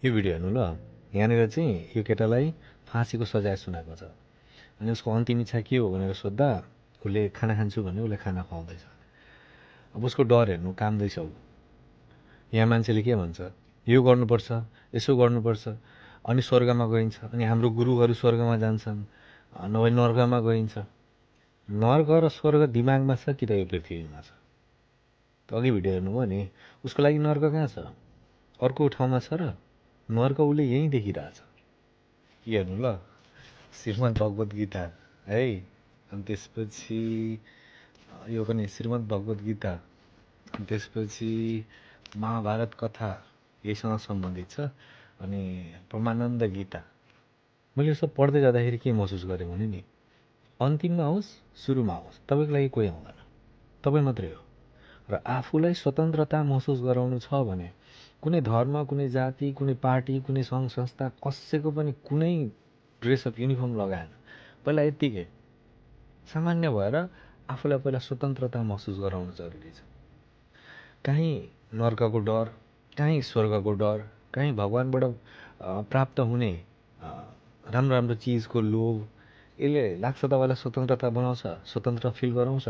यो भिडियो हेर्नु ल। यहाँनिर चाहिँ यो केटालाई फाँसीको सजाय सुनाएको छ। अनि उसको अन्तिम इच्छा के हो भनेर सोद्धा उसले खाना खान्छु भने उसले खाना खुवाउँदैछ। अब उसको डर हेर्नु, काम्दैछ ऊ। यहाँ मान्छेले के भन्छ, यो गर्नुपर्छ, यसो गर्नुपर्छ, अनि स्वर्गमा गइन्छ, अनि हाम्रो गुरुहरू स्वर्गमा जान्छन्, नभए नर्कमा गइन्छ। नर्क र स्वर्ग दिमागमा छ कि त यो पृथ्वीमा छ? त अघि भिडियो हेर्नुभयो नि, उसको लागि नर्क कहाँ छ? अर्को ठाउँमा छ र नर्क उसले यहीँ देखिरहेछ। हेर्नु ल, श्रीमद् भगवत गीता है। अनि त्यसपछि यो पनि श्रीमद् भगवत गीता, अनि त्यसपछि महाभारत कथा यहीसँग सम्बन्धित छ। अनि परमानन्द गीता। मैले यो सब पढ्दै जाँदाखेरि के महसुस गरेँ भने नि, अन्तिममा होस् सुरुमा होस् तपाईँको लागि कोही आउँदैन, तपाईँ मात्रै हो। र आफूलाई स्वतन्त्रता महसुस गराउनु छ भने कुनै धर्म, कुनै जाति, कुनै पार्टी, कुनै सङ्घ संस्था कसैको पनि कुनै ड्रेसअप युनिफर्म लगाएन। पहिला यत्तिकै सामान्य भएर आफूलाई पहिला स्वतन्त्रता महसुस गराउनु जरुरी छ। काहीँ नर्कको डर, काहीँ स्वर्गको डर, काहीँ भगवानबाट प्राप्त हुने राम्रो राम्रो चिजको लोभ, यसले लाग्छ तपाईँलाई स्वतन्त्रता बनाउँछ, स्वतन्त्र फिल गराउँछ।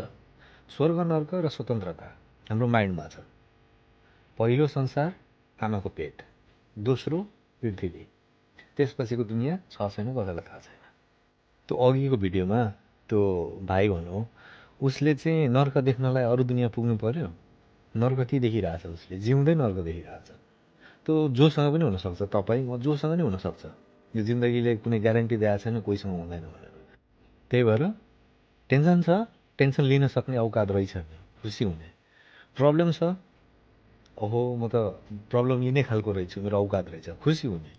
स्वर्ग नर्क र स्वतन्त्रता हाम्रो माइन्डमा छ। पहिलो संसार आमाको पेट, दोस्रो पृथ्वी, त्यसपछिको दुनियाँ छ छैन कसैलाई थाहा छैन। त्यो अघिको भिडियोमा त्यो भाइ भनौँ, उसले चाहिँ नर्क देख्नलाई अरू दुनियाँ पुग्नु पर्यो। नर्क के देखिरहेछ? उसले जिउँदै नर्क देखिरहेछ। त्यो जोसँग पनि हुनसक्छ, तपाईँ म जोसँग नि हुनसक्छ। यो जिन्दगीले कुनै ग्यारेन्टी दिएको छैन कोहीसँग हुँदैन भनेर। त्यही भएर टेन्सन छ, टेन्सन लिन सक्ने औकात रहेछ, खुसी हुने। प्रब्लम छ, ओहो म त प्रब्लम लिने खालको रहेछु, मेरो औकात रहेछ, खुसी हुने।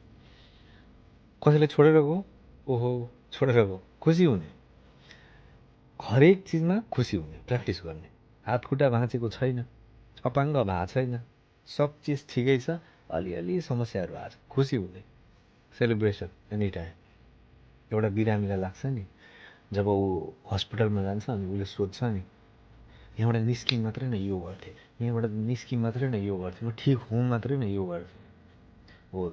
कसैले छोडेर गयो, ओहो छोडेर गयो, खुसी हुने। हरेक चिजमा खुसी हुने, प्र्याक्टिस गर्ने। हात खुट्टा भाँचेको छैन, अपाङ्ग भएको छैन, सब चिज ठिकै छ, अलिअलि समस्याहरू आएको छ, खुसी हुने। Celebration any time. एउटा बिरामीलाई लाग्छ नि, जब ऊ हस्पिटलमा जान्छ अनि उसले सोध्छ नि, यहाँबाट निस्किँ मात्रै न यो गर्थेँ, यहाँबाट निस्किँ मात्रै न यो गर्थेँ, म ठिक हुँ मात्रै न यो गर्थेँ। हो,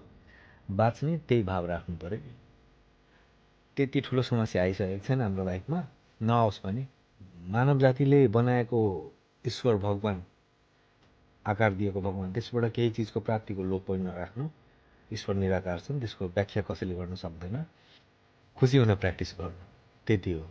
बाँच्ने त्यही भाव राख्नु पऱ्यो नि। त्यति ठुलो समस्या आइसकेको छैन हाम्रो लाइफमा, नआओस् भने। मानव जातिले बनाएको ईश्वर भगवान, आकार दिएको भगवान, त्यसबाट केही चिजको प्राप्तिको लोभ पनि नराख्नु। ईश्वर निराकार छन्, त्यसको व्याख्या कसैले गर्न सक्दैन। खुसी हुन प्र्याक्टिस गर्नु, त्यति हो।